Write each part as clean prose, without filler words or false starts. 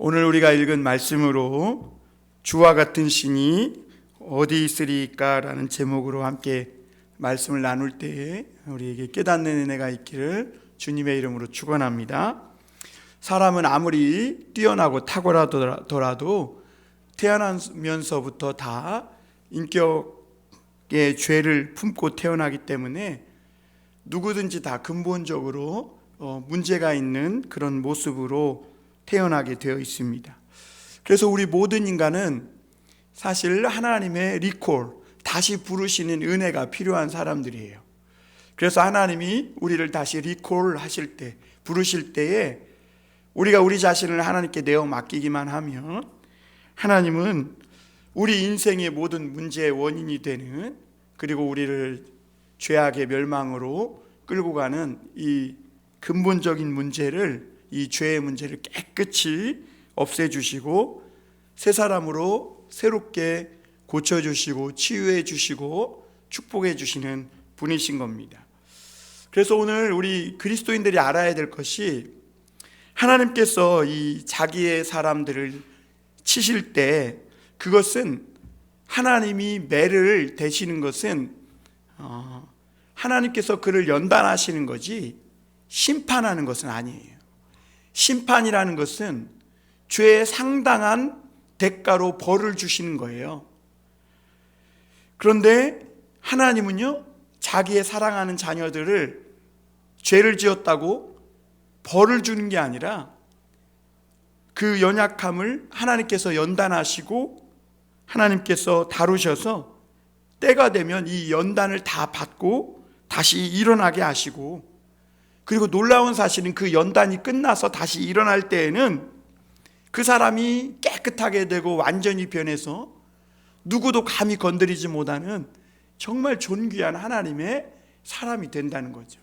오늘 우리가 읽은 말씀으로 주와 같은 신이 어디 있으리까 라는 제목으로 함께 말씀을 나눌 때에 우리에게 깨닫는 은혜가 있기를 주님의 이름으로 축원합니다. 사람은 아무리 뛰어나고 탁월하더라도 태어나면서부터 다 인격의 죄를 품고 태어나기 때문에 누구든지 다 근본적으로 문제가 있는 그런 모습으로 태어나게 되어 있습니다. 그래서 우리 모든 인간은 사실 하나님의 리콜, 다시 부르시는 은혜가 필요한 사람들이에요. 그래서 하나님이 우리를 다시 리콜 하실 때, 부르실 때에 우리가 우리 자신을 하나님께 내어 맡기기만 하면 하나님은 우리 인생의 모든 문제의 원인이 되는, 그리고 우리를 죄악의 멸망으로 끌고 가는 이 근본적인 문제를, 이 죄의 문제를 깨끗이 없애주시고 새 사람으로 새롭게 고쳐주시고 치유해 주시고 축복해 주시는 분이신 겁니다. 그래서 오늘 우리 그리스도인들이 알아야 될 것이, 하나님께서 이 자기의 사람들을 치실 때 그것은 하나님이 매를 대시는 것은 하나님께서 그를 연단하시는 거지 심판하는 것은 아니에요. 심판이라는 것은 죄에 상당한 대가로 벌을 주시는 거예요. 그런데 하나님은요, 자기의 사랑하는 자녀들을 죄를 지었다고 벌을 주는 게 아니라 그 연약함을 하나님께서 연단하시고 하나님께서 다루셔서 때가 되면 이 연단을 다 받고 다시 일어나게 하시고, 그리고 놀라운 사실은 그 연단이 끝나서 다시 일어날 때에는 그 사람이 깨끗하게 되고 완전히 변해서 누구도 감히 건드리지 못하는 정말 존귀한 하나님의 사람이 된다는 거죠.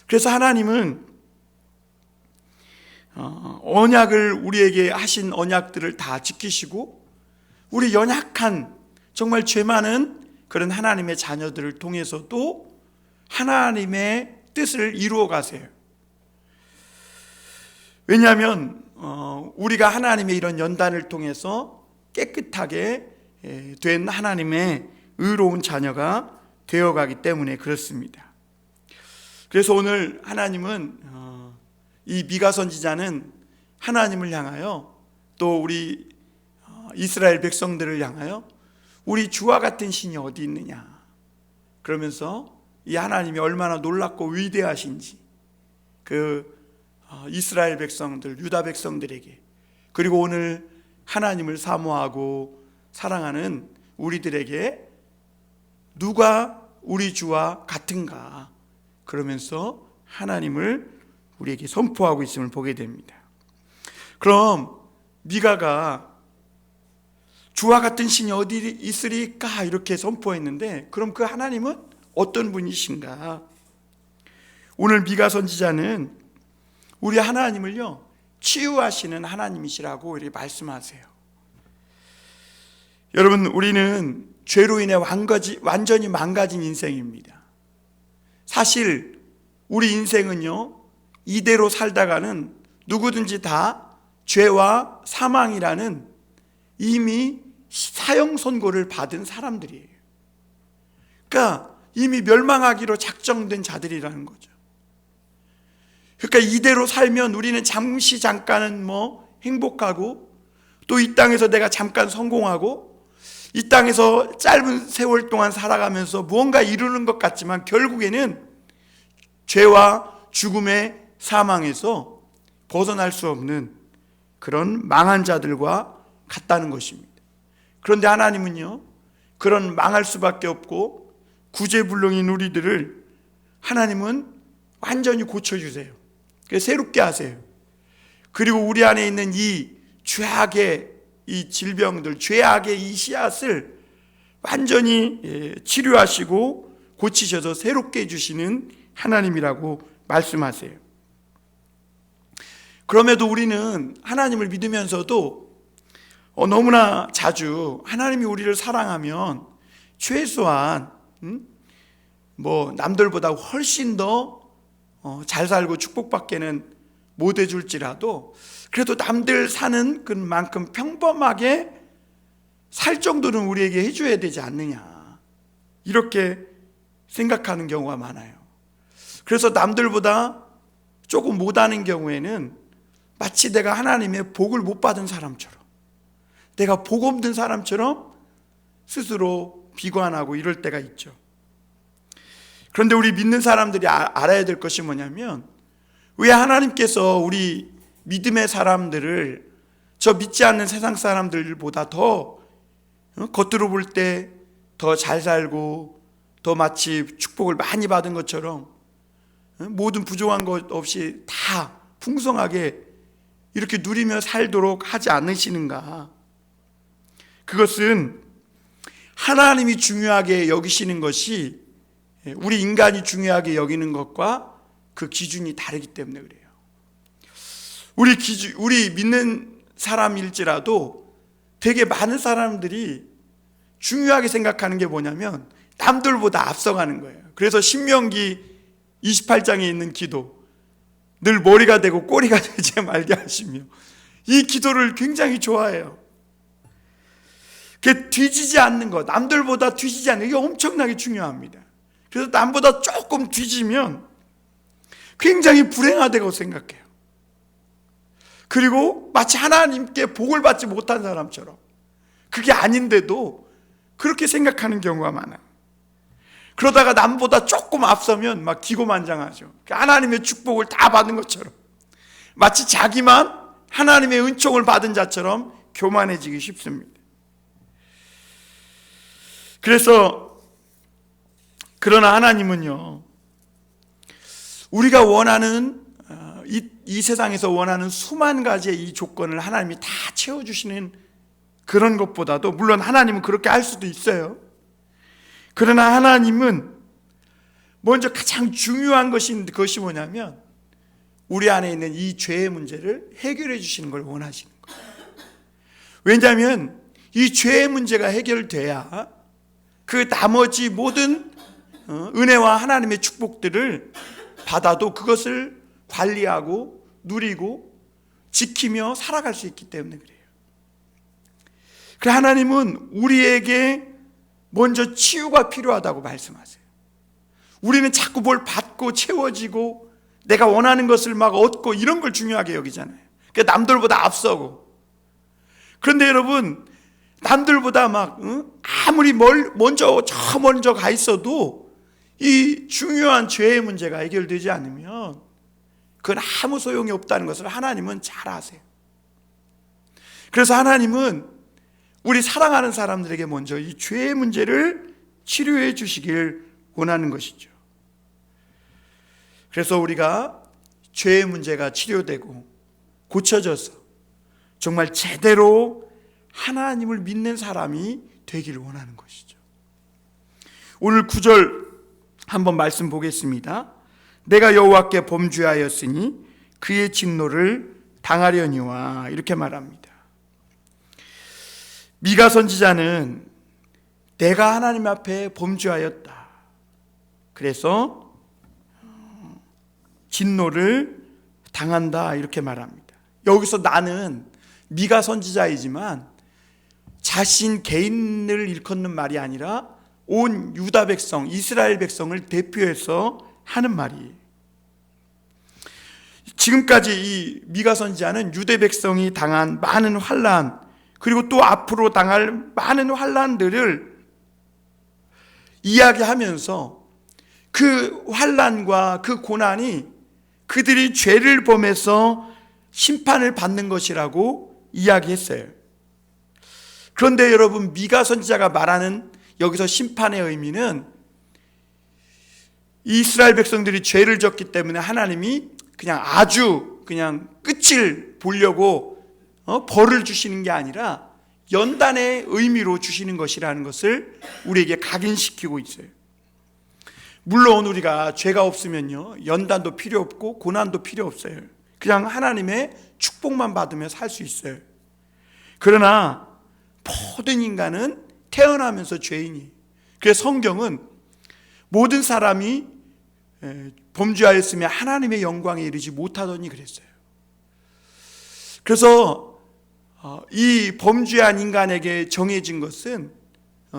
그래서 하나님은 언약을, 우리에게 하신 언약들을 다 지키시고 우리 연약한 정말 죄 많은 그런 하나님의 자녀들을 통해서도 하나님의 뜻을 이루어 가세요. 왜냐하면 우리가 하나님의 이런 연단을 통해서 깨끗하게 된 하나님의 의로운 자녀가 되어가기 때문에 그렇습니다. 그래서 오늘 하나님은 이 미가 선지자는 하나님을 향하여, 또 우리 이스라엘 백성들을 향하여 우리 주와 같은 신이 어디 있느냐 그러면서 이 하나님이 얼마나 놀랍고 위대하신지 그 이스라엘 백성들, 유다 백성들에게, 그리고 오늘 하나님을 사모하고 사랑하는 우리들에게 누가 우리 주와 같은가 그러면서 하나님을 우리에게 선포하고 있음을 보게 됩니다. 그럼 미가가 주와 같은 신이 어디 있으리까 이렇게 선포했는데, 그럼 그 하나님은 어떤 분이신가? 오늘 미가 선지자는 우리 하나님을요, 치유하시는 하나님이시라고 이렇게 말씀하세요. 여러분, 우리는 죄로 인해 완전히 망가진 인생입니다. 사실 우리 인생은요, 이대로 살다가는 누구든지 다 죄와 사망이라는 이미 사형 선고를 받은 사람들이에요. 그러니까 이미 멸망하기로 작정된 자들이라는 거죠. 그러니까 이대로 살면 우리는 잠깐은 행복하고, 또 이 땅에서 내가 잠깐 성공하고, 이 땅에서 짧은 세월 동안 살아가면서 무언가 이루는 것 같지만 결국에는 죄와 죽음의 사망에서 벗어날 수 없는 그런 망한 자들과 같다는 것입니다. 그런데 하나님은요, 그런 망할 수밖에 없고 구제불능인 우리들을 하나님은 완전히 고쳐주세요. 새롭게 하세요. 그리고 우리 안에 있는 이 죄악의 이 질병들, 죄악의 이 씨앗을 완전히 치료하시고 고치셔서 새롭게 해주시는 하나님이라고 말씀하세요. 그럼에도 우리는 하나님을 믿으면서도 너무나 자주 하나님이 우리를 사랑하면 최소한 남들보다 훨씬 더 잘 살고 축복받게는 못 해줄지라도 그래도 남들 사는 그만큼 평범하게 살 정도는 우리에게 해줘야 되지 않느냐, 이렇게 생각하는 경우가 많아요. 그래서 남들보다 조금 못하는 경우에는 마치 내가 하나님의 복을 못 받은 사람처럼, 내가 복 없는 사람처럼 스스로 비관하고 이럴 때가 있죠. 그런데 우리 믿는 사람들이 알아야 될 것이 뭐냐면, 왜 하나님께서 우리 믿음의 사람들을 저 믿지 않는 세상 사람들보다 더 겉으로 볼 때 더 잘 살고 더 마치 축복을 많이 받은 것처럼 모든 부족한 것 없이 다 풍성하게 이렇게 누리며 살도록 하지 않으시는가? 그것은 하나님이 중요하게 여기시는 것이 우리 인간이 중요하게 여기는 것과 그 기준이 다르기 때문에 그래요. 우리 믿는 사람일지라도 되게 많은 사람들이 중요하게 생각하는 게 뭐냐면 남들보다 앞서가는 거예요. 그래서 신명기 28장에 있는 기도, 늘 머리가 되고 꼬리가 되지 말게 하시며, 이 기도를 굉장히 좋아해요. 그 뒤지지 않는 것, 남들보다 뒤지지 않는 게 엄청나게 중요합니다. 그래서 남보다 조금 뒤지면 굉장히 불행하다고 생각해요. 그리고 마치 하나님께 복을 받지 못한 사람처럼, 그게 아닌데도 그렇게 생각하는 경우가 많아요. 그러다가 남보다 조금 앞서면 막 기고만장하죠. 하나님의 축복을 다 받은 것처럼, 마치 자기만 하나님의 은총을 받은 자처럼 교만해지기 쉽습니다. 그러나 하나님은요, 우리가 원하는 이 세상에서 원하는 수만 가지의 이 조건을 하나님이 다 채워주시는 그런 것보다도, 물론 하나님은 그렇게 할 수도 있어요. 그러나 하나님은 먼저 가장 중요한 것이 뭐냐면 우리 안에 있는 이 죄의 문제를 해결해 주시는 걸 원하시는 거예요. 왜냐하면 이 죄의 문제가 해결돼야 그 나머지 모든 은혜와 하나님의 축복들을 받아도 그것을 관리하고 누리고 지키며 살아갈 수 있기 때문에 그래요. 그래서 하나님은 우리에게 먼저 치유가 필요하다고 말씀하세요. 우리는 자꾸 뭘 받고 채워지고 내가 원하는 것을 막 얻고 이런 걸 중요하게 여기잖아요. 그러니까 남들보다 앞서고. 그런데 여러분, 남들보다 막 아무리 먼저 가 있어도 이 중요한 죄의 문제가 해결되지 않으면 그건 아무 소용이 없다는 것을 하나님은 잘 아세요. 그래서 하나님은 우리 사랑하는 사람들에게 먼저 이 죄의 문제를 치료해 주시길 원하는 것이죠. 그래서 우리가 죄의 문제가 치료되고 고쳐져서 정말 제대로 하나님을 믿는 사람이 되기를 원하는 것이죠. 오늘 9절 한번 말씀 보겠습니다. 내가 여호와께 범죄하였으니 그의 진노를 당하려니와, 이렇게 말합니다. 미가 선지자는 내가 하나님 앞에 범죄하였다, 그래서 진노를 당한다, 이렇게 말합니다. 여기서 나는 미가 선지자이지만 자신 개인을 일컫는 말이 아니라 온 유다 백성, 이스라엘 백성을 대표해서 하는 말이에요. 지금까지 이 미가 선지자는 유대 백성이 당한 많은 환난, 그리고 또 앞으로 당할 많은 환난들을 이야기하면서 그 환난과 그 고난이 그들이 죄를 범해서 심판을 받는 것이라고 이야기했어요. 그런데 여러분, 미가 선지자가 말하는 여기서 심판의 의미는 이스라엘 백성들이 죄를 졌기 때문에 하나님이 그냥 끝을 보려고 벌을 주시는 게 아니라 연단의 의미로 주시는 것이라는 것을 우리에게 각인시키고 있어요. 물론 우리가 죄가 없으면요, 연단도 필요 없고 고난도 필요 없어요. 그냥 하나님의 축복만 받으며 살 수 있어요. 그러나 모든 인간은 태어나면서 죄인이에요. 그래서 성경은 모든 사람이 범죄하였으며 하나님의 영광에 이르지 못하더니 그랬어요. 그래서 이 범죄한 인간에게 정해진 것은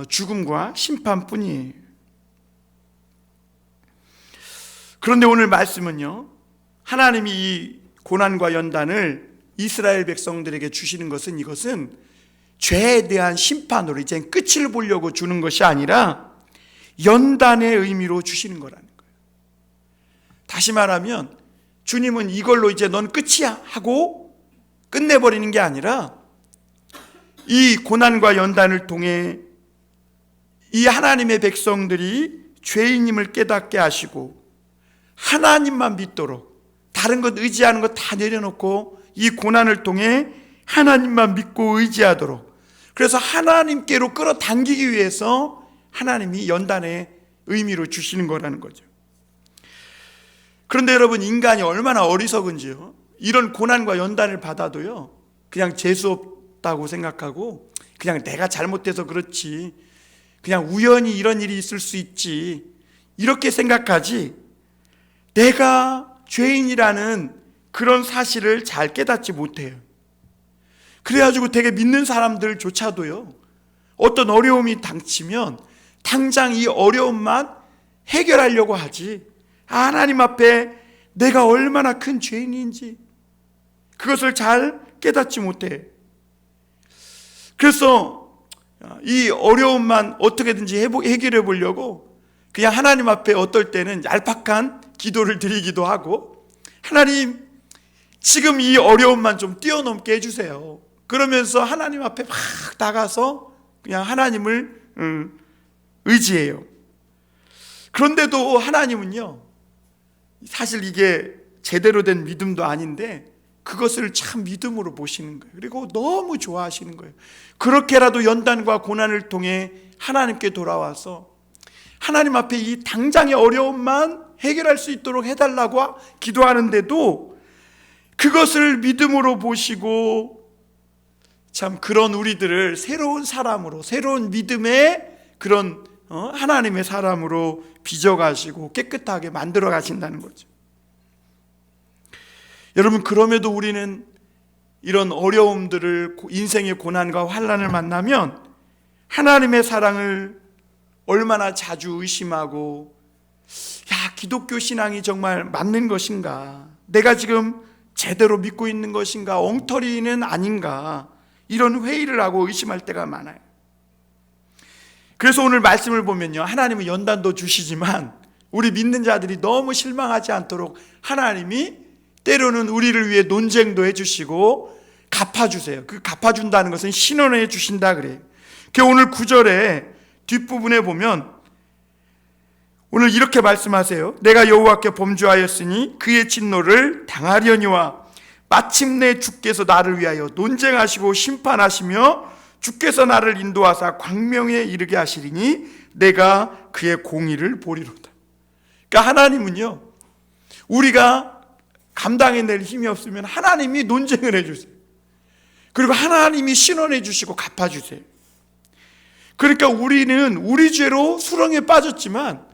죽음과 심판뿐이에요. 그런데 오늘 말씀은요, 하나님이 이 고난과 연단을 이스라엘 백성들에게 주시는 것은, 이것은 죄에 대한 심판으로 이제 끝을 보려고 주는 것이 아니라 연단의 의미로 주시는 거라는 거예요. 다시 말하면 주님은 이걸로 이제 넌 끝이야 하고 끝내버리는 게 아니라 이 고난과 연단을 통해 이 하나님의 백성들이 죄인임을 깨닫게 하시고 하나님만 믿도록, 다른 것 의지하는 것 다 내려놓고 이 고난을 통해 하나님만 믿고 의지하도록, 그래서 하나님께로 끌어당기기 위해서 하나님이 연단의 의미로 주시는 거라는 거죠. 그런데 여러분, 인간이 얼마나 어리석은지요. 이런 고난과 연단을 받아도요, 그냥 재수없다고 생각하고 그냥 내가 잘못해서 그렇지, 그냥 우연히 이런 일이 있을 수 있지, 이렇게 생각하지 내가 죄인이라는 그런 사실을 잘 깨닫지 못해요. 그래가지고 되게 믿는 사람들조차도요, 어떤 어려움이 닥치면 당장 이 어려움만 해결하려고 하지, 하나님 앞에 내가 얼마나 큰 죄인인지 그것을 잘 깨닫지 못해. 그래서 이 어려움만 어떻게든지 해결해 보려고 그냥 하나님 앞에 어떨 때는 얄팍한 기도를 드리기도 하고, 하나님 지금 이 어려움만 좀 뛰어넘게 해주세요. 그러면서 하나님 앞에 막 나가서 그냥 하나님을 의지해요. 그런데도 하나님은요, 사실 이게 제대로 된 믿음도 아닌데 그것을 참 믿음으로 보시는 거예요. 그리고 너무 좋아하시는 거예요. 그렇게라도 연단과 고난을 통해 하나님께 돌아와서 하나님 앞에 이 당장의 어려움만 해결할 수 있도록 해달라고 기도하는데도 그것을 믿음으로 보시고, 참 그런 우리들을 새로운 사람으로, 새로운 믿음의 그런 하나님의 사람으로 빚어가시고 깨끗하게 만들어 가신다는 거죠. 여러분, 그럼에도 우리는 이런 어려움들을, 인생의 고난과 환난을 만나면 하나님의 사랑을 얼마나 자주 의심하고, 야, 기독교 신앙이 정말 맞는 것인가, 내가 지금 제대로 믿고 있는 것인가, 엉터리는 아닌가, 이런 회의를 하고 의심할 때가 많아요. 그래서 오늘 말씀을 보면요, 하나님은 연단도 주시지만 우리 믿는 자들이 너무 실망하지 않도록 하나님이 때로는 우리를 위해 논쟁도 해주시고 갚아주세요. 그 갚아준다는 것은 신원해 주신다 그래요. 오늘 9절에 뒷부분에 보면 오늘 이렇게 말씀하세요. 내가 여호와께 범죄하였으니 그의 진노를 당하려니와 마침내 주께서 나를 위하여 논쟁하시고 심판하시며 주께서 나를 인도하사 광명에 이르게 하시리니 내가 그의 공의를 보리로다. 그러니까 하나님은요, 우리가 감당해낼 힘이 없으면 하나님이 논쟁을 해주세요. 그리고 하나님이 신원해 주시고 갚아주세요. 그러니까 우리는 우리 죄로 수렁에 빠졌지만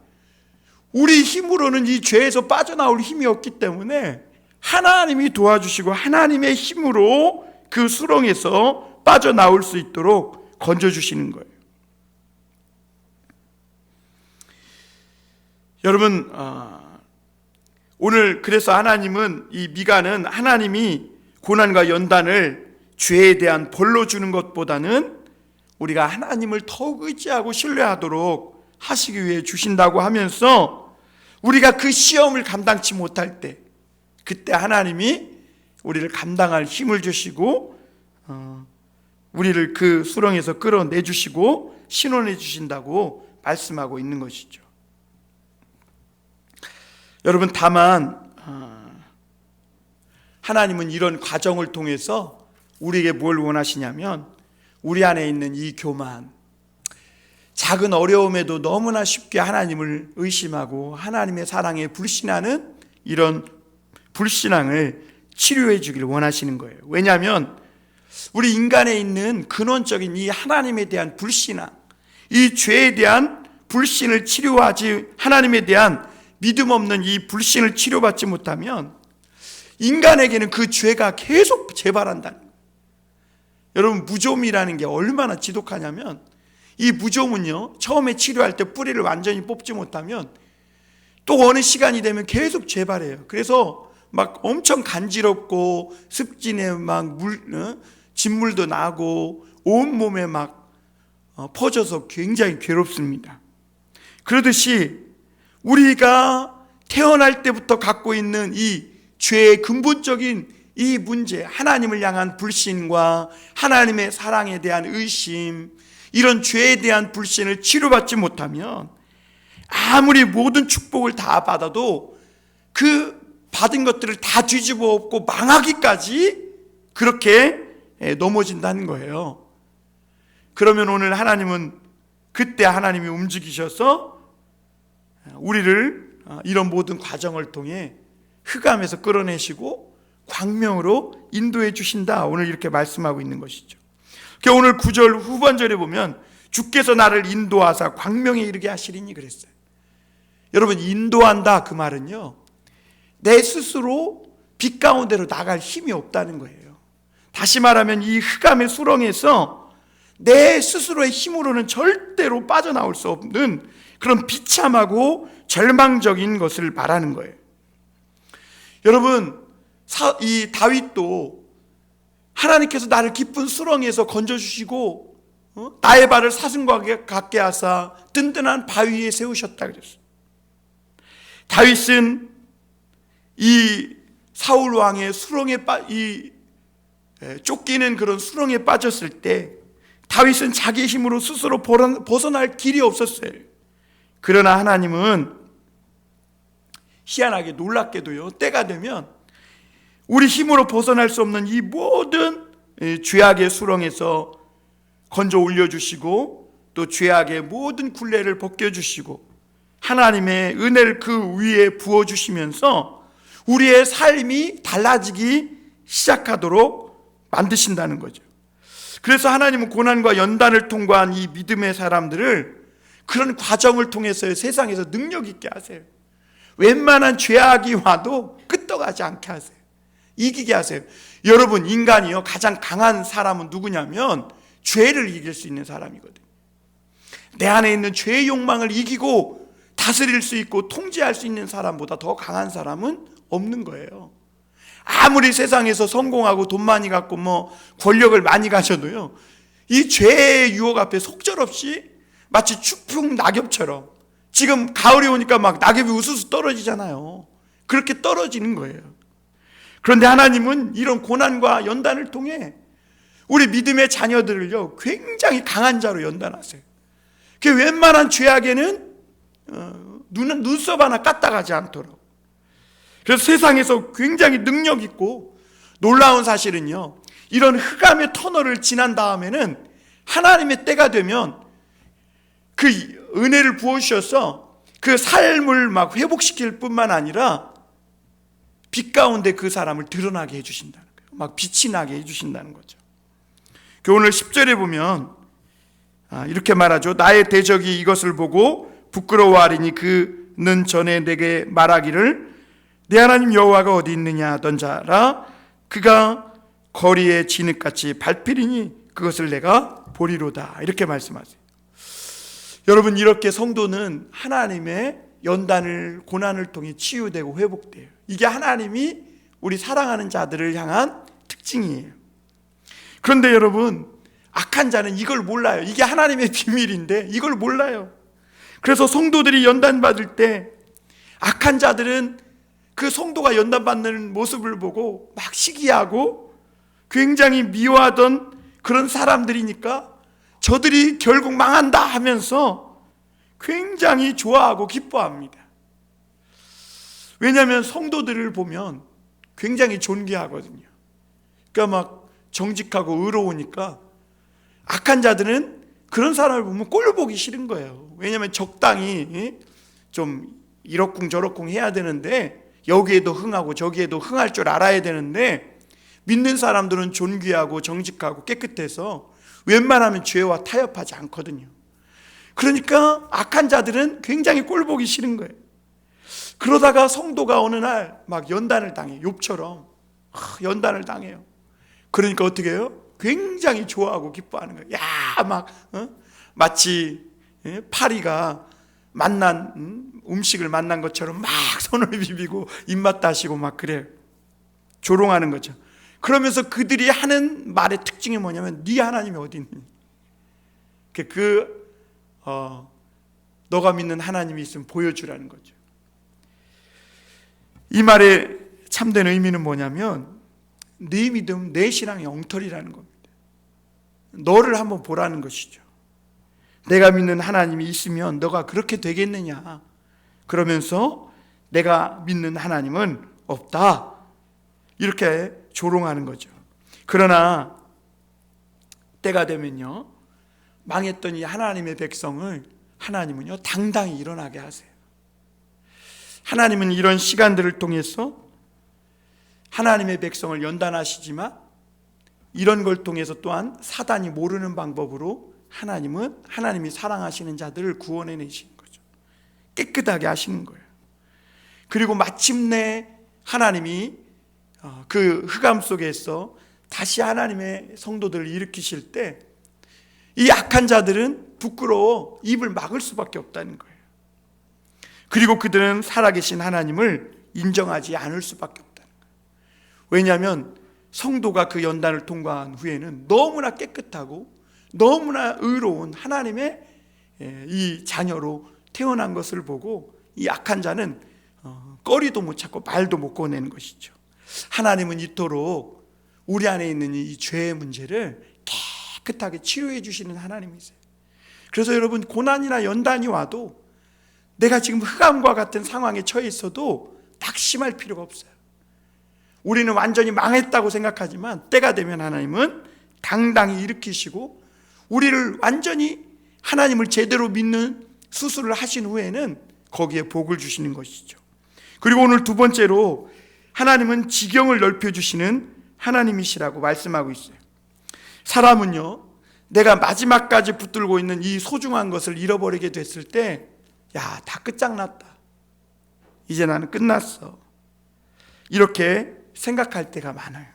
우리 힘으로는 이 죄에서 빠져나올 힘이 없기 때문에 하나님이 도와주시고 하나님의 힘으로 그 수렁에서 빠져나올 수 있도록 건져주시는 거예요. 여러분, 오늘 그래서 하나님은, 이 미가는 하나님이 고난과 연단을 죄에 대한 벌로 주는 것보다는 우리가 하나님을 더욱 의지하고 신뢰하도록 하시기 위해 주신다고 하면서, 우리가 그 시험을 감당치 못할 때 그때 하나님이 우리를 감당할 힘을 주시고 우리를 그 수렁에서 끌어내 주시고 신원해 주신다고 말씀하고 있는 것이죠. 여러분, 다만 하나님은 이런 과정을 통해서 우리에게 뭘 원하시냐면, 우리 안에 있는 이 교만, 작은 어려움에도 너무나 쉽게 하나님을 의심하고 하나님의 사랑에 불신하는 이런 불신앙을 치료해 주기를 원하시는 거예요. 왜냐하면 우리 인간에 있는 근원적인 이 하나님에 대한 불신앙, 이 죄에 대한 불신을 치료하지, 하나님에 대한 믿음 없는 이 불신을 치료받지 못하면 인간에게는 그 죄가 계속 재발한다는 거예요. 여러분, 무좀이라는 게 얼마나 지독하냐면, 이 무좀은요, 처음에 치료할 때 뿌리를 완전히 뽑지 못하면 또 어느 시간이 되면 계속 재발해요. 그래서 막 엄청 간지럽고 습진에 막 진물도 나고 온몸에 막 퍼져서 굉장히 괴롭습니다. 그러듯이 우리가 태어날 때부터 갖고 있는 이 죄의 근본적인 이 문제, 하나님을 향한 불신과 하나님의 사랑에 대한 의심, 이런 죄에 대한 불신을 치료받지 못하면 아무리 모든 축복을 다 받아도 그 받은 것들을 다 뒤집어 엎고 망하기까지 그렇게 넘어진다는 거예요. 그러면 오늘 하나님은, 그때 하나님이 움직이셔서 우리를 이런 모든 과정을 통해 흑암에서 끌어내시고 광명으로 인도해 주신다, 오늘 이렇게 말씀하고 있는 것이죠. 오늘 9절 후반절에 보면 주께서 나를 인도하사 광명에 이르게 하시리니 그랬어요. 여러분, 인도한다, 그 말은요, 내 스스로 빛 가운데로 나갈 힘이 없다는 거예요. 다시 말하면 이 흑암의 수렁에서 내 스스로의 힘으로는 절대로 빠져나올 수 없는 그런 비참하고 절망적인 것을 말하는 거예요. 여러분, 이 다윗도 하나님께서 나를 깊은 수렁에서 건져주시고 나의 발을 사슴과 같게 하사 든든한 바위 위에 세우셨다 그랬어요. 다윗은 이 사울 왕의 수렁에 쫓기는 그런 수렁에 빠졌을 때 다윗은 자기 힘으로 스스로 벗어날 길이 없었어요. 그러나 하나님은 희한하게 놀랍게도요, 때가 되면 우리 힘으로 벗어날 수 없는 이 모든 죄악의 수렁에서 건져 올려주시고 또 죄악의 모든 굴레를 벗겨주시고 하나님의 은혜를 그 위에 부어주시면서 우리의 삶이 달라지기 시작하도록 만드신다는 거죠. 그래서 하나님은 고난과 연단을 통과한 이 믿음의 사람들을 그런 과정을 통해서 세상에서 능력 있게 하세요. 웬만한 죄악이 와도 끄떡하지 않게 하세요. 이기게 하세요. 여러분, 인간이요, 가장 강한 사람은 누구냐면 죄를 이길 수 있는 사람이거든요. 내 안에 있는 죄의 욕망을 이기고 다스릴 수 있고 통제할 수 있는 사람보다 더 강한 사람은 없는 거예요. 아무리 세상에서 성공하고 돈 많이 갖고 권력을 많이 가져도요, 이 죄의 유혹 앞에 속절없이 마치 추풍 낙엽처럼, 지금 가을이 오니까 막 낙엽이 우수수 떨어지잖아요. 그렇게 떨어지는 거예요. 그런데 하나님은 이런 고난과 연단을 통해 우리 믿음의 자녀들을요, 굉장히 강한 자로 연단하세요. 그 웬만한 죄악에는 눈썹 하나 까딱하지 않도록. 그래서 세상에서 굉장히 능력 있고 놀라운 사실은요, 이런 흑암의 터널을 지난 다음에는 하나님의 때가 되면 그 은혜를 부어주셔서 그 삶을 막 회복시킬 뿐만 아니라 빛 가운데 그 사람을 드러나게 해주신다는 거예요. 막 빛이 나게 해주신다는 거죠. 오늘 10절에 보면 이렇게 말하죠. 나의 대적이 이것을 보고 부끄러워하리니 그는 전에 내게 말하기를 내 하나님 여호와가 어디 있느냐 하던 자라. 그가 거리에 진흙같이 밟히리니 그것을 내가 보리로다. 이렇게 말씀하세요. 여러분, 이렇게 성도는 하나님의 연단을, 고난을 통해 치유되고 회복돼요. 이게 하나님이 우리 사랑하는 자들을 향한 특징이에요. 그런데 여러분, 악한 자는 이걸 몰라요. 이게 하나님의 비밀인데 이걸 몰라요. 그래서 성도들이 연단받을 때 악한 자들은 그 성도가 연단받는 모습을 보고 막 시기하고 굉장히 미워하던 그런 사람들이니까 저들이 결국 망한다 하면서 굉장히 좋아하고 기뻐합니다. 왜냐하면 성도들을 보면 굉장히 존귀하거든요. 그러니까 막 정직하고 의로우니까 악한 자들은 그런 사람을 보면 꼴 보기 싫은 거예요. 왜냐하면 적당히 좀 이러쿵저러쿵 해야 되는데 여기에도 흥하고 저기에도 흥할 줄 알아야 되는데 믿는 사람들은 존귀하고 정직하고 깨끗해서 웬만하면 죄와 타협하지 않거든요. 그러니까 악한 자들은 굉장히 꼴 보기 싫은 거예요. 그러다가 성도가 어느 날 막 연단을 당해. 욥처럼 연단을 당해요. 그러니까 어떻게 해요? 굉장히 좋아하고 기뻐하는 거예요. 야, 마치 파리가 만난 음식을 만난 것처럼 막 손을 비비고 입맛 다시고 막 그래요. 조롱하는 거죠. 그러면서 그들이 하는 말의 특징이 뭐냐면 네 하나님이 어디 있니? 너가 믿는 하나님이 있으면 보여주라는 거죠. 이 말의 참된 의미는 뭐냐면 네 믿음, 내 신앙의 엉터리라는 겁니다. 너를 한번 보라는 것이죠. 내가 믿는 하나님이 있으면 너가 그렇게 되겠느냐. 그러면서 내가 믿는 하나님은 없다. 이렇게 조롱하는 거죠. 그러나 때가 되면요, 망했던 이 하나님의 백성을 하나님은요 당당히 일어나게 하세요. 하나님은 이런 시간들을 통해서 하나님의 백성을 연단하시지만 이런 걸 통해서 또한 사단이 모르는 방법으로 하나님이 사랑하시는 자들을 구원해내시는 거죠. 깨끗하게 하시는 거예요. 그리고 마침내 하나님이 그 흑암 속에서 다시 하나님의 성도들을 일으키실 때 이 악한 자들은 부끄러워 입을 막을 수밖에 없다는 거예요. 그리고 그들은 살아계신 하나님을 인정하지 않을 수밖에 없다는 거예요. 왜냐하면 성도가 그 연단을 통과한 후에는 너무나 깨끗하고 너무나 의로운 하나님의 이 자녀로 태어난 것을 보고 이 악한 자는 꺼리도 못 찾고 말도 못 꺼내는 것이죠. 하나님은 이토록 우리 안에 있는 이 죄의 문제를 깨끗하게 치료해 주시는 하나님이세요. 그래서 여러분, 고난이나 연단이 와도 내가 지금 흑암과 같은 상황에 처해 있어도 낙심할 필요가 없어요. 우리는 완전히 망했다고 생각하지만 때가 되면 하나님은 당당히 일으키시고 우리를 완전히 하나님을 제대로 믿는 수술을 하신 후에는 거기에 복을 주시는 것이죠. 그리고 오늘 두 번째로 하나님은 지경을 넓혀주시는 하나님이시라고 말씀하고 있어요. 사람은요, 내가 마지막까지 붙들고 있는 이 소중한 것을 잃어버리게 됐을 때, 야, 다 끝장났다. 이제 나는 끝났어. 이렇게 생각할 때가 많아요.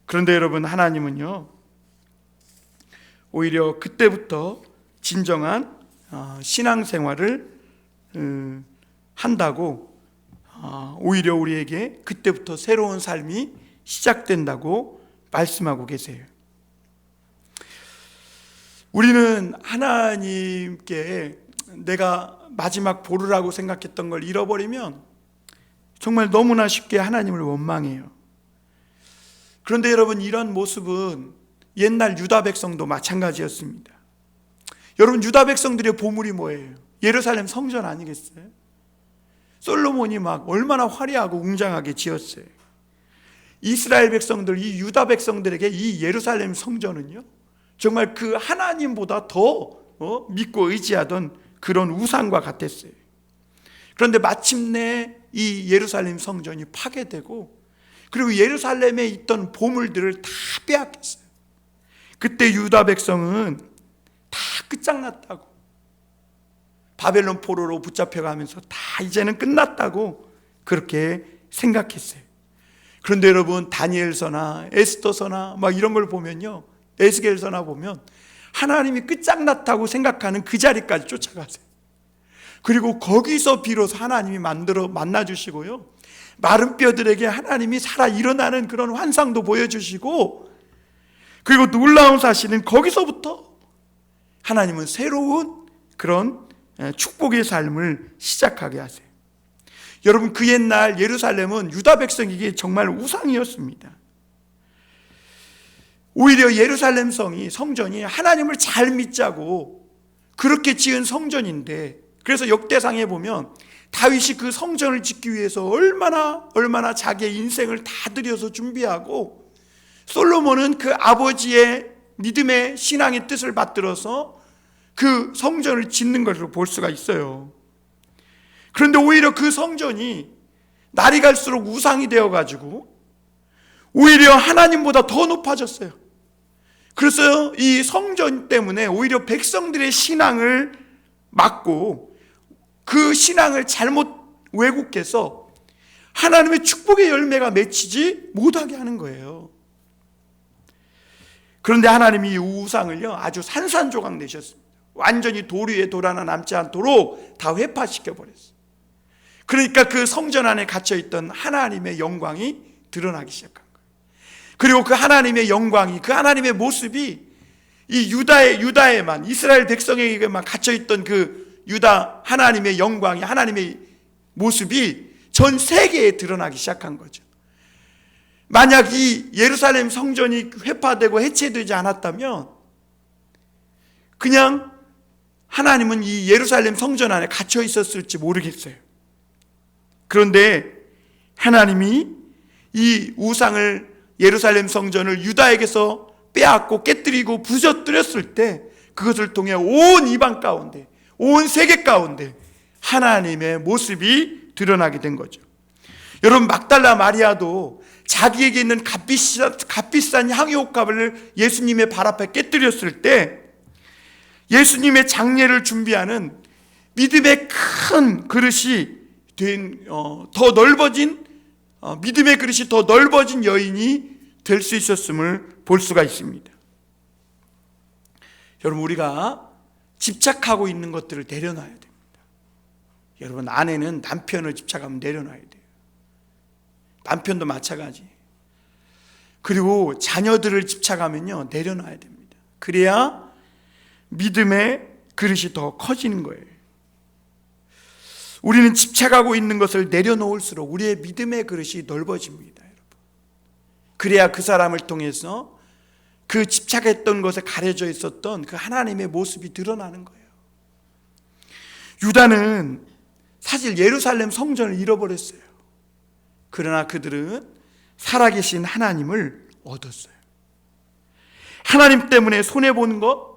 그런데 여러분, 하나님은요, 오히려 그때부터 진정한 신앙생활을 한다고, 오히려 우리에게 그때부터 새로운 삶이 시작된다고 말씀하고 계세요. 우리는 하나님께 내가 마지막 보루라고 생각했던 걸 잃어버리면 정말 너무나 쉽게 하나님을 원망해요. 그런데 여러분, 이런 모습은 옛날 유다 백성도 마찬가지였습니다. 여러분, 유다 백성들의 보물이 뭐예요? 예루살렘 성전 아니겠어요? 솔로몬이 막 얼마나 화려하고 웅장하게 지었어요. 이스라엘 백성들, 이 유다 백성들에게 이 예루살렘 성전은요, 정말 그 하나님보다 더 믿고 의지하던 그런 우상과 같았어요. 그런데 마침내 이 예루살렘 성전이 파괴되고 그리고 예루살렘에 있던 보물들을 다 빼앗겼어요. 그때 유다 백성은 다 끝장났다고, 바벨론 포로로 붙잡혀가면서 다 이제는 끝났다고 그렇게 생각했어요. 그런데 여러분, 다니엘서나 에스더서나 막 이런 걸 보면요, 에스겔서나 보면 하나님이 끝장났다고 생각하는 그 자리까지 쫓아가세요. 그리고 거기서 비로소 하나님이 만나주시고요, 마른 뼈들에게 하나님이 살아 일어나는 그런 환상도 보여주시고, 그리고 놀라운 사실은 거기서부터 하나님은 새로운 그런 축복의 삶을 시작하게 하세요. 여러분, 그 옛날 예루살렘은 유다 백성에게 정말 우상이었습니다. 오히려 예루살렘 성전이 하나님을 잘 믿자고 그렇게 지은 성전인데, 그래서 역대상에 보면 다윗이 그 성전을 짓기 위해서 얼마나 자기의 인생을 다 들여서 준비하고, 솔로몬은 그 아버지의 믿음의 신앙의 뜻을 받들어서 그 성전을 짓는 것으로 볼 수가 있어요. 그런데 오히려 그 성전이 날이 갈수록 우상이 되어가지고 오히려 하나님보다 더 높아졌어요. 그래서 이 성전 때문에 오히려 백성들의 신앙을 막고 그 신앙을 잘못 왜곡해서 하나님의 축복의 열매가 맺히지 못하게 하는 거예요. 그런데 하나님이 이 우상을요 아주 산산조각 내셨습니다. 완전히 돌 위에 돌 하나 남지 않도록 다 회파시켜 버렸어요. 그러니까 그 성전 안에 갇혀있던 하나님의 영광이 드러나기 시작한 거예요. 그리고 그 하나님의 영광이, 그 하나님의 모습이 이 유다에만, 이스라엘 백성에게만 갇혀있던 그 유다 하나님의 영광이, 하나님의 모습이 전 세계에 드러나기 시작한 거죠. 만약 이 예루살렘 성전이 회파되고 해체되지 않았다면 그냥 하나님은 이 예루살렘 성전 안에 갇혀 있었을지 모르겠어요. 그런데 하나님이 이 우상을, 예루살렘 성전을 유다에게서 빼앗고 깨뜨리고 부서뜨렸을 때 그것을 통해 온 이방 가운데, 온 세계 가운데 하나님의 모습이 드러나게 된 거죠. 여러분, 막달라 마리아도 자기에게 있는 값비싼 향유옥합을 예수님의 발 앞에 깨뜨렸을 때 예수님의 장례를 준비하는 믿음의 큰 그릇이 더 넓어진 믿음의 그릇이 더 넓어진 여인이 될 수 있었음을 볼 수가 있습니다. 여러분, 우리가 집착하고 있는 것들을 내려놔야 됩니다. 여러분, 아내는 남편을 집착하면 내려놔야 돼요. 남편도 마찬가지. 그리고 자녀들을 집착하면요 내려놔야 됩니다. 그래야 믿음의 그릇이 더 커지는 거예요. 우리는 집착하고 있는 것을 내려놓을수록 우리의 믿음의 그릇이 넓어집니다, 여러분. 그래야 그 사람을 통해서 그 집착했던 것에 가려져 있었던 그 하나님의 모습이 드러나는 거예요. 유다는 사실 예루살렘 성전을 잃어버렸어요. 그러나 그들은 살아계신 하나님을 얻었어요. 하나님 때문에 손해보는 것,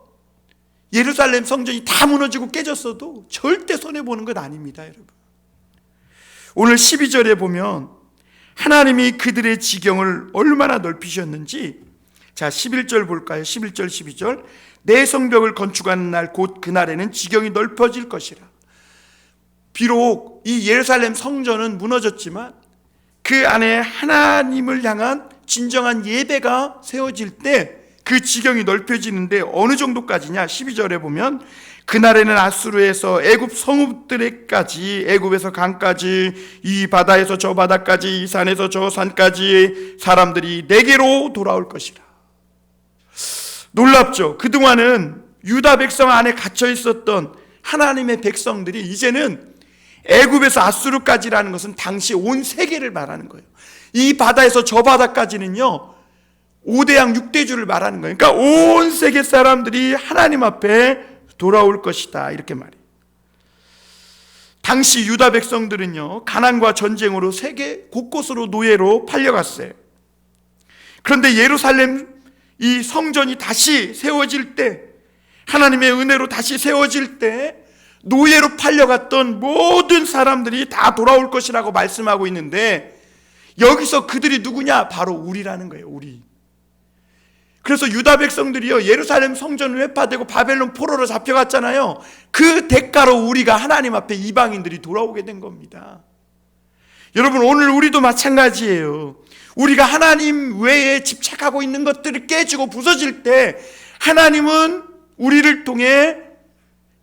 예루살렘 성전이 다 무너지고 깨졌어도 절대 손해보는 것 아닙니다, 여러분. 오늘 12절에 보면 하나님이 그들의 지경을 얼마나 넓히셨는지, 자 11절 볼까요? 11절 12절. 내 성벽을 건축하는 날 곧 그날에는 지경이 넓어질 것이라. 비록 이 예루살렘 성전은 무너졌지만 그 안에 하나님을 향한 진정한 예배가 세워질 때 그 지경이 넓혀지는데 어느 정도까지냐? 12절에 보면 그날에는 아수르에서 애굽 성읍들에까지, 애굽에서 강까지, 이 바다에서 저 바다까지, 이 산에서 저 산까지 사람들이 내게로 돌아올 것이라. 놀랍죠? 그동안은 유다 백성 안에 갇혀 있었던 하나님의 백성들이 이제는 애굽에서 아수르까지라는 것은 당시 온 세계를 말하는 거예요. 이 바다에서 저 바다까지는요 5대양 6대주를 말하는 거예요. 그러니까 온 세계 사람들이 하나님 앞에 돌아올 것이다, 이렇게 말해요. 당시 유다 백성들은요 가난과 전쟁으로 세계 곳곳으로 노예로 팔려갔어요. 그런데 예루살렘 이 성전이 다시 세워질 때, 하나님의 은혜로 다시 세워질 때 노예로 팔려갔던 모든 사람들이 다 돌아올 것이라고 말씀하고 있는데, 여기서 그들이 누구냐? 바로 우리라는 거예요, 우리. 그래서 유다 백성들이요 예루살렘 성전을 회파되고 바벨론 포로로 잡혀갔잖아요. 그 대가로 우리가 하나님 앞에 이방인들이 돌아오게 된 겁니다. 여러분, 오늘 우리도 마찬가지예요. 우리가 하나님 외에 집착하고 있는 것들을 깨지고 부서질 때 하나님은 우리를 통해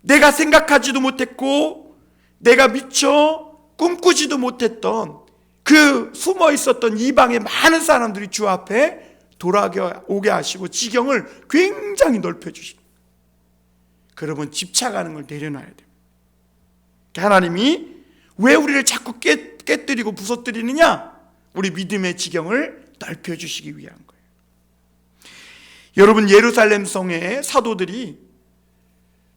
내가 생각하지도 못했고 내가 미처 꿈꾸지도 못했던 그 숨어 있었던 이방의 많은 사람들이 주 앞에 돌아오게 하시고 지경을 굉장히 넓혀주십니다. 여러분, 집착하는 걸 내려놔야 됩니다. 하나님이 왜 우리를 자꾸 깨뜨리고 부서뜨리느냐? 우리 믿음의 지경을 넓혀주시기 위한 거예요. 여러분, 예루살렘 성의 사도들이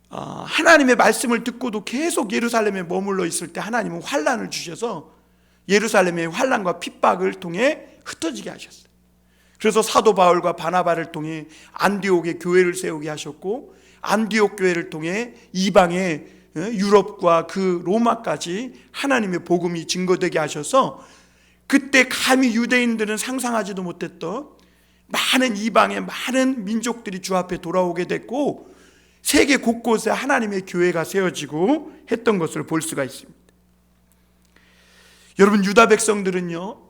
하나님의 말씀을 듣고도 계속 예루살렘에 머물러 있을 때 하나님은 환난을 주셔서 예루살렘의 환난과 핍박을 통해 흩어지게 하셨어요. 그래서 사도 바울과 바나바를 통해 안디옥에 교회를 세우게 하셨고, 안디옥 교회를 통해 이방의 유럽과 그 로마까지 하나님의 복음이 증거되게 하셔서 그때 감히 유대인들은 상상하지도 못했던 많은 이방의 많은 민족들이 주 앞에 돌아오게 됐고 세계 곳곳에 하나님의 교회가 세워지고 했던 것을 볼 수가 있습니다. 여러분, 유다 백성들은요,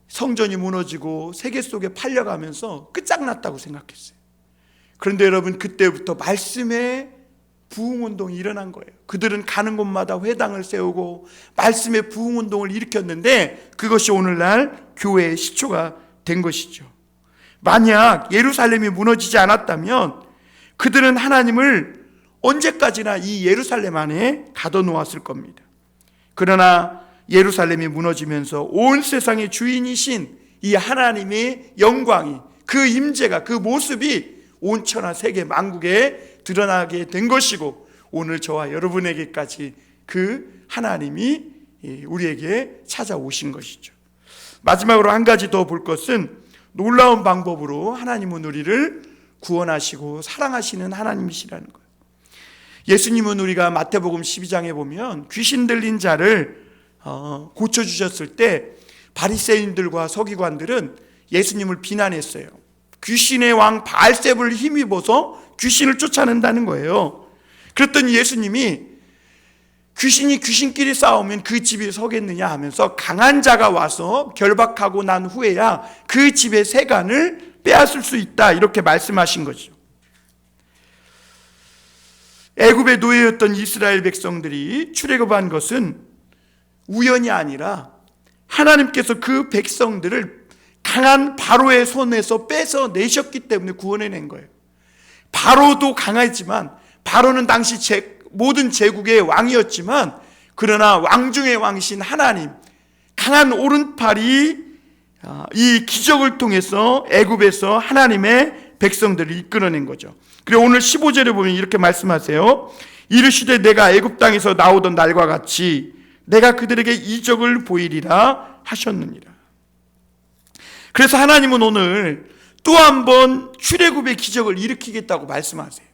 성전이 무너지고 세계 속에 팔려가면서 끝장났다고 생각했어요. 그런데 여러분, 그때부터 말씀의 부흥운동이 일어난 거예요. 그들은 가는 곳마다 회당을 세우고 말씀의 부흥운동을 일으켰는데 그것이 오늘날 교회의 시초가 된 것이죠. 만약 예루살렘이 무너지지 않았다면 그들은 하나님을 언제까지나 이 예루살렘 안에 가둬놓았을 겁니다. 그러나 예루살렘이 무너지면서 온 세상의 주인이신 이 하나님의 영광이, 그 임재가, 그 모습이 온 천하 세계 만국에 드러나게 된 것이고, 오늘 저와 여러분에게까지 그 하나님이 우리에게 찾아오신 것이죠. 마지막으로 한 가지 더 볼 것은, 놀라운 방법으로 하나님은 우리를 구원하시고 사랑하시는 하나님이시라는 거예요. 예수님은 우리가 마태복음 12장에 보면 귀신 들린 자를 고쳐주셨을 때 바리새인들과 서기관들은 예수님을 비난했어요. 귀신의 왕 바알세불을 힘입어서 귀신을 쫓아낸다는 거예요. 그랬더니 예수님이 귀신이 귀신끼리 싸우면 그 집이 서겠느냐 하면서 강한 자가 와서 결박하고 난 후에야 그 집의 세간을 빼앗을 수 있다, 이렇게 말씀하신 거죠. 애굽의 노예였던 이스라엘 백성들이 출애굽한 것은 우연이 아니라 하나님께서 그 백성들을 강한 바로의 손에서 뺏어내셨기 때문에 구원해낸 거예요. 바로도 강하지만, 바로는 당시 모든 제국의 왕이었지만, 그러나 왕 중의 왕이신 하나님, 강한 오른팔이 이 기적을 통해서 애굽에서 하나님의 백성들을 이끌어낸 거죠. 그리고 오늘 15절에 보면 이렇게 말씀하세요. 이르시되 내가 애굽 땅에서 나오던 날과 같이 내가 그들에게 이적을 보이리라 하셨느니라. 그래서 하나님은 오늘 또 한 번 출애굽의 기적을 일으키겠다고 말씀하세요.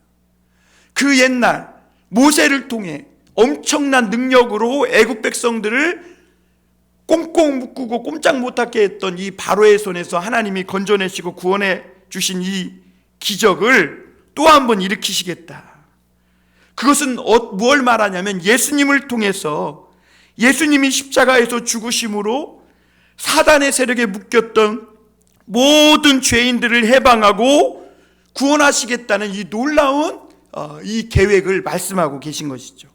그 옛날 모세를 통해 엄청난 능력으로 애굽 백성들을 꽁꽁 묶고 꼼짝 못하게 했던 이 바로의 손에서 하나님이 건져내시고 구원해 주신 이 기적을 또 한 번 일으키시겠다. 그것은 뭘 말하냐면, 예수님을 통해서 예수님이 십자가에서 죽으심으로 사단의 세력에 묶였던 모든 죄인들을 해방하고 구원하시겠다는 이 놀라운 이 계획을 말씀하고 계신 것이죠.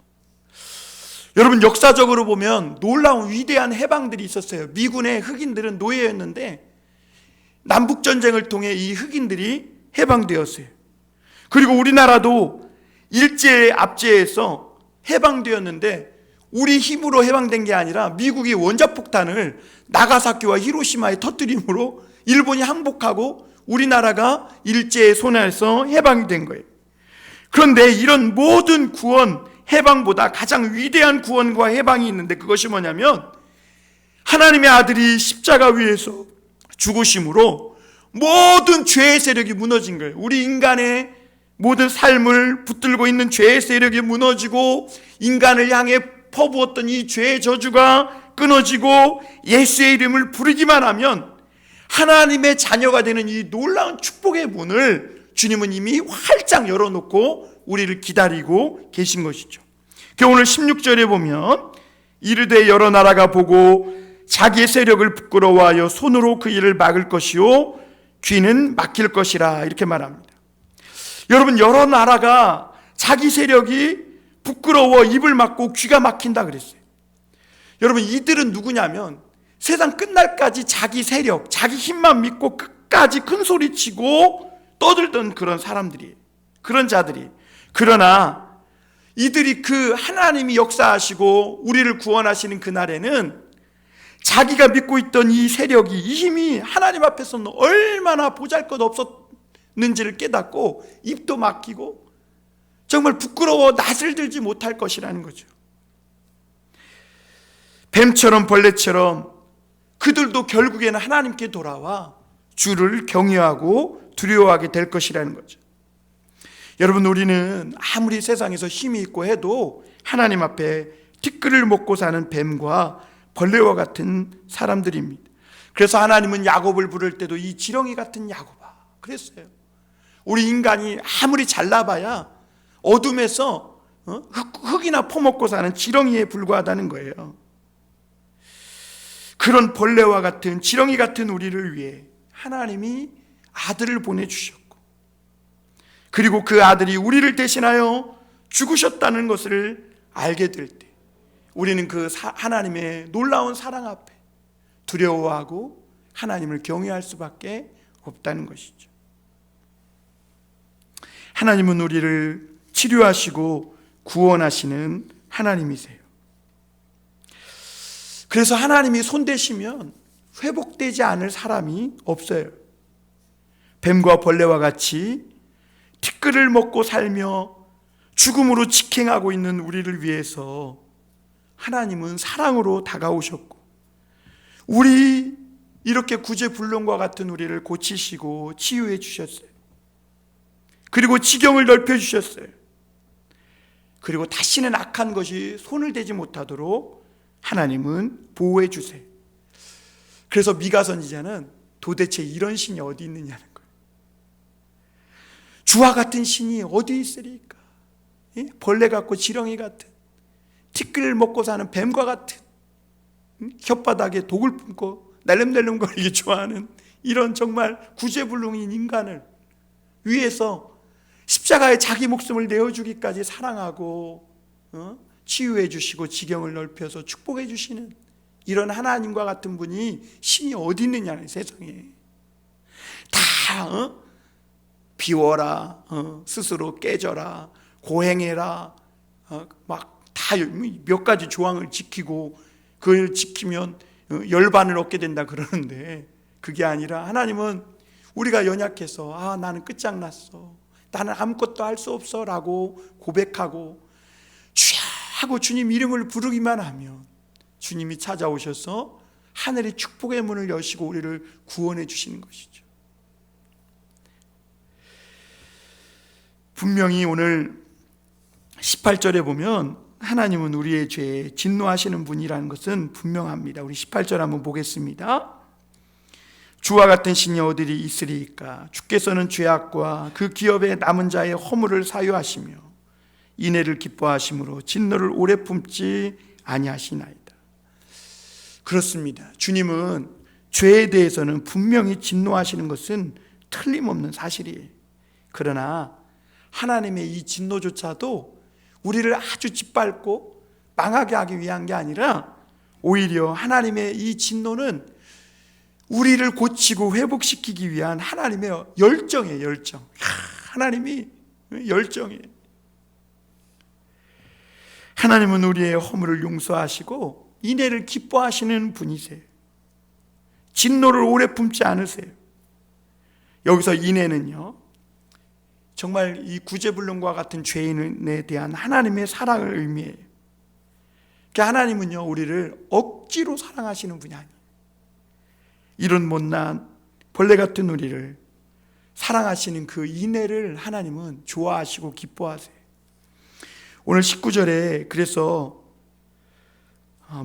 여러분, 역사적으로 보면 놀라운 위대한 해방들이 있었어요. 미군의 흑인들은 노예였는데 남북전쟁을 통해 이 흑인들이 해방되었어요. 그리고 우리나라도 일제 압제에서 해방되었는데 우리 힘으로 해방된 게 아니라 미국이 원자폭탄을 나가사키와 히로시마에 터뜨림으로 일본이 항복하고 우리나라가 일제의 손에서 해방이 된 거예요. 그런데 이런 모든 구원, 해방보다 가장 위대한 구원과 해방이 있는데, 그것이 뭐냐면 하나님의 아들이 십자가 위에서 죽으심으로 모든 죄의 세력이 무너진 거예요. 우리 인간의 모든 삶을 붙들고 있는 죄의 세력이 무너지고 인간을 향해 퍼부었던 이 죄의 저주가 끊어지고 예수의 이름을 부르기만 하면 하나님의 자녀가 되는 이 놀라운 축복의 문을 주님은 이미 활짝 열어놓고 우리를 기다리고 계신 것이죠. 오늘 16절에 보면 이르되 여러 나라가 보고 자기의 세력을 부끄러워하여 손으로 그 일을 막을 것이요 귀는 막힐 것이라, 이렇게 말합니다. 여러분, 여러 나라가 자기 세력이 부끄러워 입을 막고 귀가 막힌다 그랬어요. 여러분, 이들은 누구냐면 세상 끝날까지 자기 세력, 자기 힘만 믿고 끝까지 큰 소리치고 떠들던 그런 사람들이에요. 그런 자들이. 그러나 이들이 그 하나님이 역사하시고 우리를 구원하시는 그날에는 자기가 믿고 있던 이 세력이, 이 힘이 하나님 앞에서는 얼마나 보잘것없었는지를 깨닫고 입도 막히고 정말 부끄러워 낯을 들지 못할 것이라는 거죠. 뱀처럼 벌레처럼 그들도 결국에는 하나님께 돌아와 주를 경외하고 두려워하게 될 것이라는 거죠. 여러분, 우리는 아무리 세상에서 힘이 있고 해도 하나님 앞에 티끌을 먹고 사는 뱀과 벌레와 같은 사람들입니다. 그래서 하나님은 야곱을 부를 때도 이 지렁이 같은 야곱아 그랬어요. 우리 인간이 아무리 잘나봐야 어둠에서 흙이나 퍼먹고 사는 지렁이에 불과하다는 거예요. 그런 벌레와 같은 지렁이 같은 우리를 위해 하나님이 아들을 보내주셨고, 그리고 그 아들이 우리를 대신하여 죽으셨다는 것을 알게 될 때 우리는 그 하나님의 놀라운 사랑 앞에 두려워하고 하나님을 경외할 수밖에 없다는 것이죠. 하나님은 우리를 치료하시고 구원하시는 하나님이세요. 그래서 하나님이 손대시면 회복되지 않을 사람이 없어요. 뱀과 벌레와 같이 티끌을 먹고 살며 죽음으로 직행하고 있는 우리를 위해서 하나님은 사랑으로 다가오셨고, 우리 이렇게 구제불능과 같은 우리를 고치시고 치유해 주셨어요. 그리고 지경을 넓혀 주셨어요. 그리고 다시는 악한 것이 손을 대지 못하도록 하나님은 보호해 주세요. 그래서 미가 선지자는 도대체 이런 신이 어디 있느냐는 거예요. 주와 같은 신이 어디 있으리까? 벌레 같고 지렁이 같은, 티끌을 먹고 사는 뱀과 같은, 혓바닥에 독을 품고 날름날름거리기 좋아하는 이런 정말 구제불능인 인간을 위해서 십자가에 자기 목숨을 내어주기까지 사랑하고 치유해 주시고 지경을 넓혀서 축복해 주시는 이런 하나님과 같은 분이 신이 어디 있느냐는 세상에. 다 비워라, 스스로 깨져라, 고행해라, 막 다 몇 가지 조항을 지키고 그걸 지키면 열반을 얻게 된다 그러는데, 그게 아니라 하나님은 우리가 연약해서 나는 끝장났어, 나는 아무것도 할 수 없어 라고 고백하고 주야 하고 주님 이름을 부르기만 하면 주님이 찾아오셔서 하늘의 축복의 문을 여시고 우리를 구원해 주시는 것이죠. 분명히 오늘 18절에 보면 하나님은 우리의 죄에 진노하시는 분이라는 것은 분명합니다. 우리 18절 한번 보겠습니다. 주와 같은 신이 어디 있으리까? 주께서는 죄악과 그 기업에 남은 자의 허물을 사유하시며 인애를 기뻐하심으로 진노를 오래 품지 아니하시나이다. 그렇습니다. 주님은 죄에 대해서는 분명히 진노하시는 것은 틀림없는 사실이에요. 그러나 하나님의 이 진노조차도 우리를 아주 짓밟고 망하게 하기 위한 게 아니라 오히려 하나님의 이 진노는 우리를 고치고 회복시키기 위한 하나님의 열정이에요. 열정. 하나님이 열정이에요. 하나님은 우리의 허물을 용서하시고 인애를 기뻐하시는 분이세요. 진노를 오래 품지 않으세요. 여기서 인애는요, 정말 이 구제불능과 같은 죄인에 대한 하나님의 사랑을 의미해요. 그러니까 하나님은요, 우리를 억지로 사랑하시는 분이 아니에요. 이런 못난 벌레 같은 우리를 사랑하시는 그 인애를 하나님은 좋아하시고 기뻐하세요. 오늘 19절에 그래서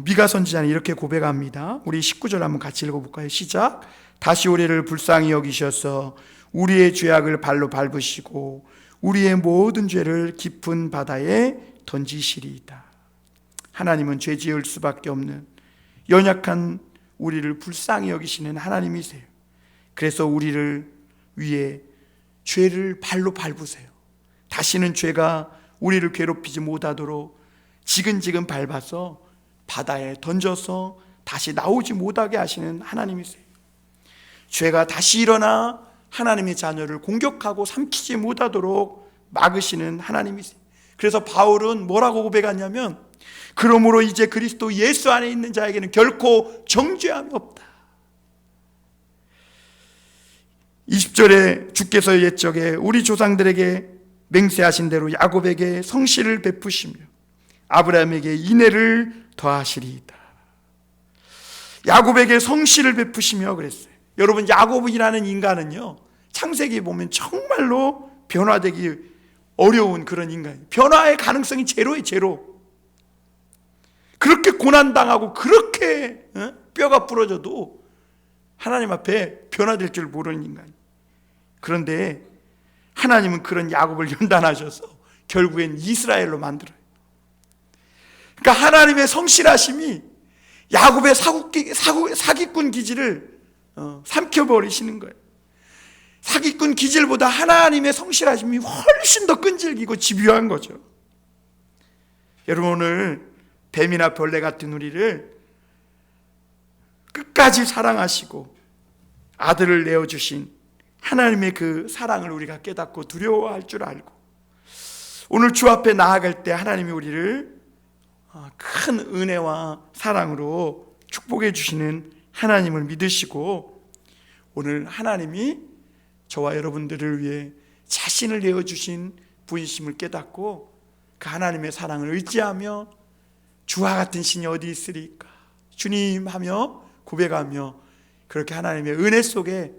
미가 선지자는 이렇게 고백합니다. 우리 19절 한번 같이 읽어볼까요? 시작. 다시 우리를 불쌍히 여기셔서 우리의 죄악을 발로 밟으시고 우리의 모든 죄를 깊은 바다에 던지시리이다. 하나님은 죄 지을 수밖에 없는 연약한 우리를 불쌍히 여기시는 하나님이세요. 그래서 우리를 위해 죄를 발로 밟으세요. 다시는 죄가 우리를 괴롭히지 못하도록 지근지근 밟아서 바다에 던져서 다시 나오지 못하게 하시는 하나님이세요. 죄가 다시 일어나 하나님의 자녀를 공격하고 삼키지 못하도록 막으시는 하나님이세요. 그래서 바울은 뭐라고 고백하냐면, 그러므로 이제 그리스도 예수 안에 있는 자에게는 결코 정죄함이 없다. 20절에 주께서 옛적에 우리 조상들에게 맹세하신 대로 야곱에게 성실을 베푸시며 아브라함에게 인애를 더하시리이다. 야곱에게 성실을 베푸시며 그랬어요. 여러분, 야곱이라는 인간은요, 창세기 보면 정말로 변화되기 어려운 그런 인간이에요. 변화의 가능성이 제로예요. 제로. 그렇게 고난당하고 그렇게 뼈가 부러져도 하나님 앞에 변화될 줄 모르는 인간. 그런데 하나님은 그런 야곱을 연단하셔서 결국엔 이스라엘로 만들어요. 그러니까 하나님의 성실하심이 야곱의 사기꾼 기질을 삼켜버리시는 거예요. 사기꾼 기질보다 하나님의 성실하심이 훨씬 더 끈질기고 집요한 거죠. 여러분, 오늘 뱀이나 벌레 같은 우리를 끝까지 사랑하시고 아들을 내어주신 하나님의 그 사랑을 우리가 깨닫고 두려워할 줄 알고, 오늘 주 앞에 나아갈 때 하나님이 우리를 큰 은혜와 사랑으로 축복해 주시는 하나님을 믿으시고, 오늘 하나님이 저와 여러분들을 위해 자신을 내어주신 분이심을 깨닫고 그 하나님의 사랑을 의지하며 주와 같은 신이 어디 있으리까 주님 하며 고백하며, 그렇게 하나님의 은혜 속에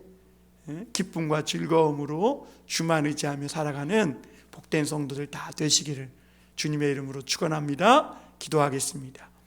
기쁨과 즐거움으로 주만 의지하며 살아가는 복된 성도들 다 되시기를 주님의 이름으로 축원합니다. 기도하겠습니다.